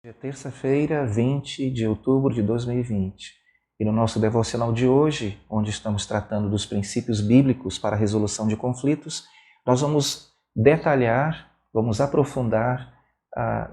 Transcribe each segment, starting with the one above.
É terça-feira, 20 de outubro de 2020. E no nosso devocional de hoje, onde estamos tratando dos princípios bíblicos para a resolução de conflitos, nós vamos detalhar, vamos aprofundar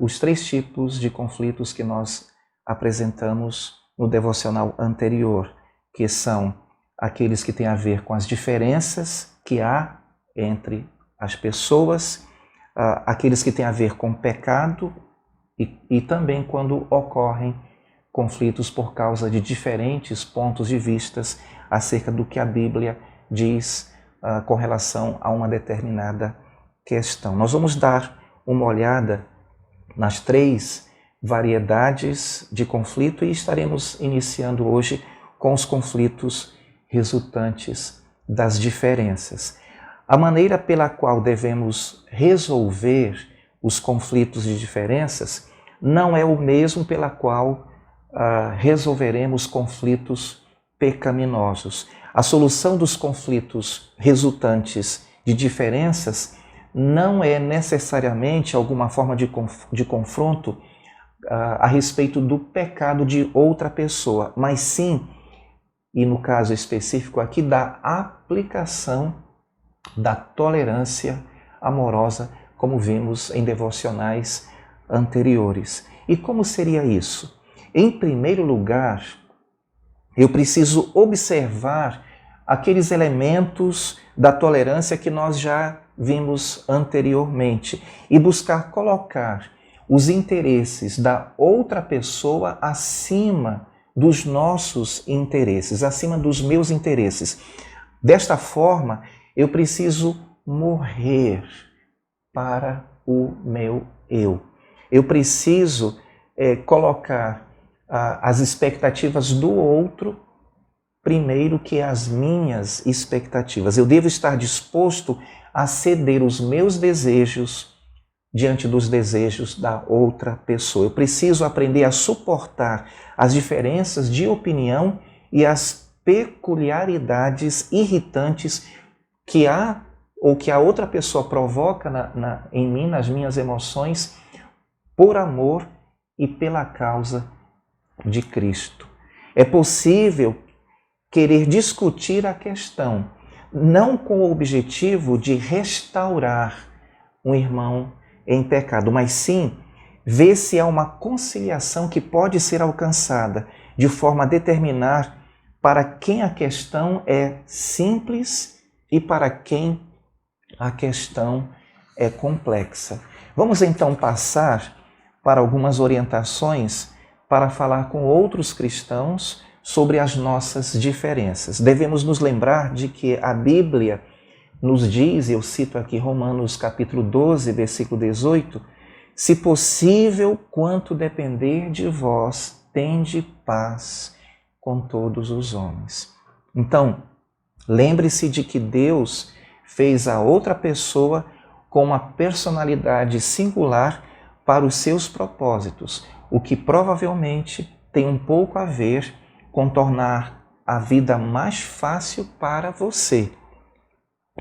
os três tipos de conflitos que nós apresentamos no devocional anterior, que são aqueles que têm a ver com as diferenças que há entre as pessoas, aqueles que têm a ver com pecado, e também quando ocorrem conflitos por causa de diferentes pontos de vistas acerca do que a Bíblia diz com relação a uma determinada questão. Nós vamos dar uma olhada nas três variedades de conflito e estaremos iniciando hoje com os conflitos resultantes das diferenças. A maneira pela qual devemos resolver os conflitos de diferenças não é o mesmo pela qual resolveremos conflitos pecaminosos. A solução dos conflitos resultantes de diferenças não é necessariamente alguma forma de confronto a respeito do pecado de outra pessoa, mas sim, e no caso específico aqui, da aplicação da tolerância amorosa, como vimos em devocionais anteriores. E como seria isso? Em primeiro lugar, eu preciso observar aqueles elementos da tolerância que nós já vimos anteriormente e buscar colocar os interesses da outra pessoa acima dos nossos interesses, acima dos meus interesses. Desta forma, eu preciso morrer para o meu eu. Eu preciso colocar as expectativas do outro primeiro que as minhas expectativas. Eu devo estar disposto a ceder os meus desejos diante dos desejos da outra pessoa. Eu preciso aprender a suportar as diferenças de opinião e as peculiaridades irritantes que há ou que a outra pessoa provoca em mim, nas minhas emoções, por amor e pela causa de Cristo. É possível querer discutir a questão, não com o objetivo de restaurar um irmão em pecado, mas sim ver se há uma conciliação que pode ser alcançada de forma a determinar para quem a questão é simples e para quem a questão é complexa. Vamos então passar para algumas orientações para falar com outros cristãos sobre as nossas diferenças. Devemos nos lembrar de que a Bíblia nos diz, eu cito aqui Romanos capítulo 12, versículo 18, se possível, quanto depender de vós, tende paz com todos os homens. Então, lembre-se de que Deus fez a outra pessoa com uma personalidade singular para os seus propósitos, o que provavelmente tem um pouco a ver com tornar a vida mais fácil para você.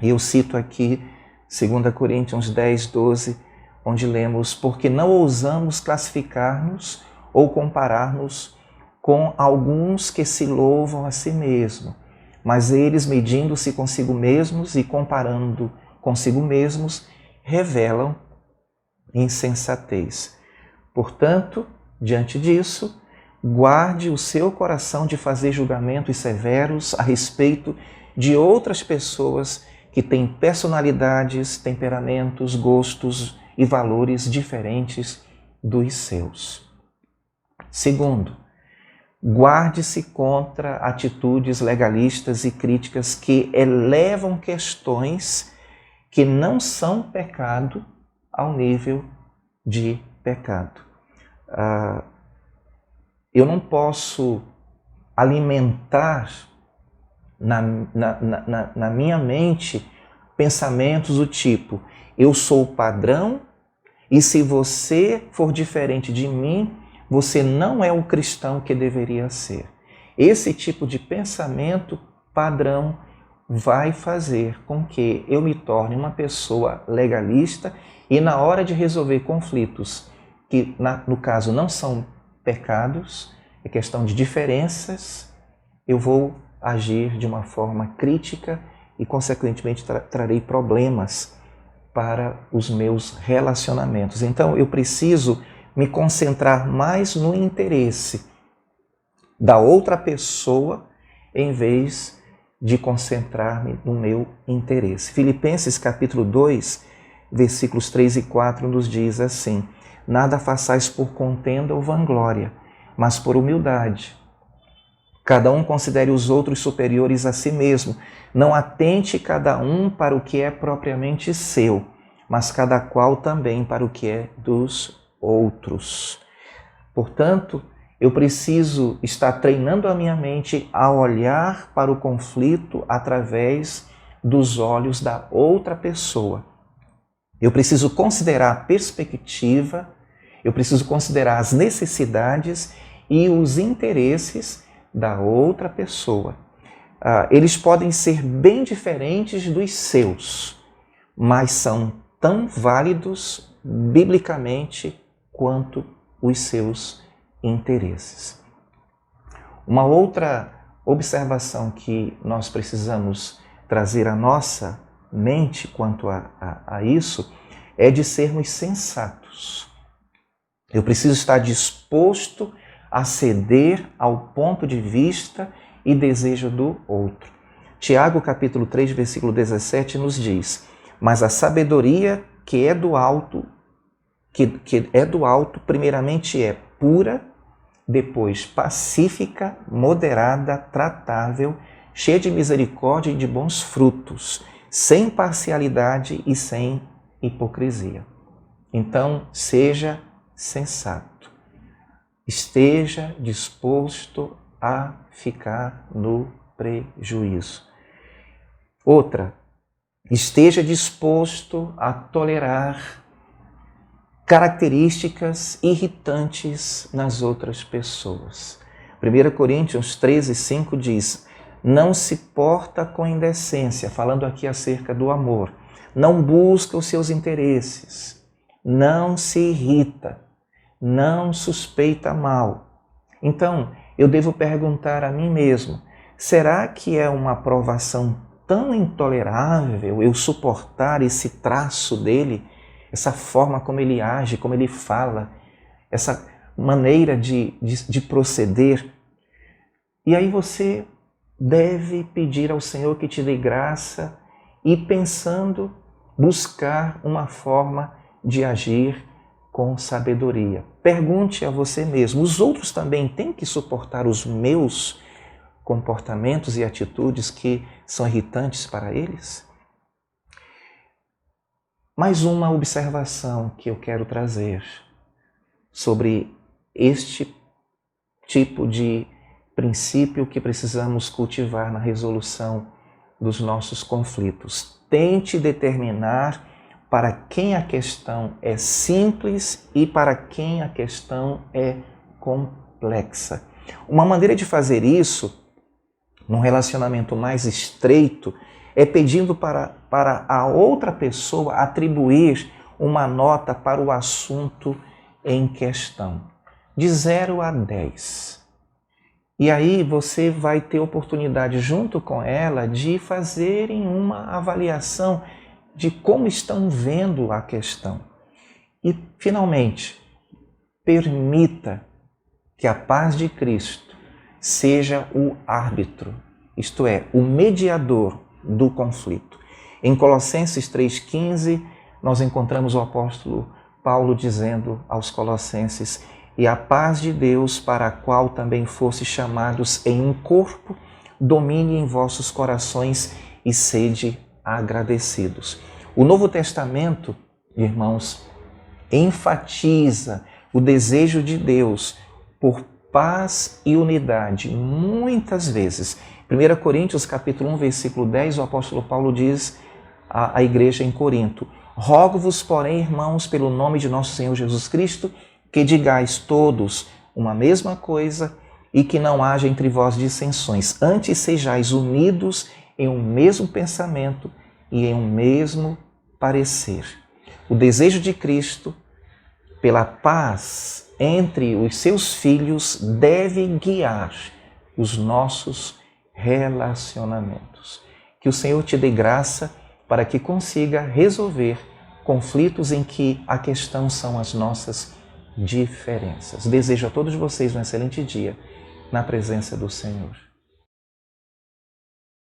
Eu cito aqui 2 Coríntios 10, 12, onde lemos, porque não ousamos classificar-nos ou comparar-nos com alguns que se louvam a si mesmos, mas eles, medindo-se consigo mesmos e comparando consigo mesmos, revelam insensatez. Portanto, diante disso, guarde o seu coração de fazer julgamentos severos a respeito de outras pessoas que têm personalidades, temperamentos, gostos e valores diferentes dos seus. Segundo, guarde-se contra atitudes legalistas e críticas que elevam questões que não são pecado ao nível de pecado. Eu não posso alimentar na minha mente pensamentos do tipo, eu sou o padrão e se você for diferente de mim, você não é o cristão que deveria ser. Esse tipo de pensamento padrão vai fazer com que eu me torne uma pessoa legalista e na hora de resolver conflitos que no caso não são pecados, é questão de diferenças, eu vou agir de uma forma crítica e, consequentemente, trarei problemas para os meus relacionamentos. Então, eu preciso me concentrar mais no interesse da outra pessoa em vez de concentrar-me no meu interesse. Filipenses capítulo 2, versículos 3 e 4 nos diz assim: nada façais por contenda ou vanglória, mas por humildade. Cada um considere os outros superiores a si mesmo. Não atente cada um para o que é propriamente seu, mas cada qual também para o que é dos outros. Portanto, eu preciso estar treinando a minha mente a olhar para o conflito através dos olhos da outra pessoa. Eu preciso considerar a perspectiva, eu preciso considerar as necessidades e os interesses da outra pessoa. Eles podem ser bem diferentes dos seus, mas são tão válidos biblicamente quanto os seus interesses. Uma outra observação que nós precisamos trazer à nossa mente quanto a isso é de sermos sensatos. Eu preciso estar disposto a ceder ao ponto de vista e desejo do outro. Tiago, capítulo 3, versículo 17, nos diz: mas a sabedoria que é do alto, primeiramente é pura, depois pacífica, moderada, tratável, cheia de misericórdia e de bons frutos, sem parcialidade e sem hipocrisia. Então, seja sensato. Esteja disposto a ficar no prejuízo. Outra, esteja disposto a tolerar características irritantes nas outras pessoas. 1 Coríntios 13, 5 diz: não se porta com indecência, falando aqui acerca do amor. Não busca os seus interesses, não se irrita, não suspeita mal. Então, eu devo perguntar a mim mesmo: será que é uma provação tão intolerável eu suportar esse traço dele, essa forma como ele age, como ele fala, essa maneira de proceder? E aí você deve pedir ao Senhor que te dê graça e, pensando, buscar uma forma de agir com sabedoria. Pergunte a você mesmo: os outros também têm que suportar os meus comportamentos e atitudes que são irritantes para eles? Mais uma observação que eu quero trazer sobre este tipo de princípio que precisamos cultivar na resolução dos nossos conflitos. Tente determinar para quem a questão é simples e para quem a questão é complexa. Uma maneira de fazer isso, num relacionamento mais estreito, é pedindo para a outra pessoa atribuir uma nota para o assunto em questão, de 0 a 10. E aí você vai ter oportunidade, junto com ela, de fazerem uma avaliação de como estão vendo a questão. E, finalmente, permita que a paz de Cristo seja o árbitro, isto é, o mediador do conflito. Em Colossenses 3,15, nós encontramos o apóstolo Paulo dizendo aos colossenses: e a paz de Deus, para a qual também fosse chamados em um corpo, domine em vossos corações e sede agradecidos. O Novo Testamento, irmãos, enfatiza o desejo de Deus por paz e unidade. Muitas vezes, 1 Coríntios capítulo 1, versículo 10, o apóstolo Paulo diz à igreja em Corinto: rogo-vos, porém, irmãos, pelo nome de nosso Senhor Jesus Cristo, que digais todos uma mesma coisa e que não haja entre vós dissensões. Antes sejais unidos em um mesmo pensamento e em um mesmo parecer. O desejo de Cristo pela paz entre os seus filhos deve guiar os nossos relacionamentos. Que o Senhor te dê graça para que consiga resolver conflitos em que a questão são as nossas diferenças. Desejo a todos vocês um excelente dia na presença do Senhor.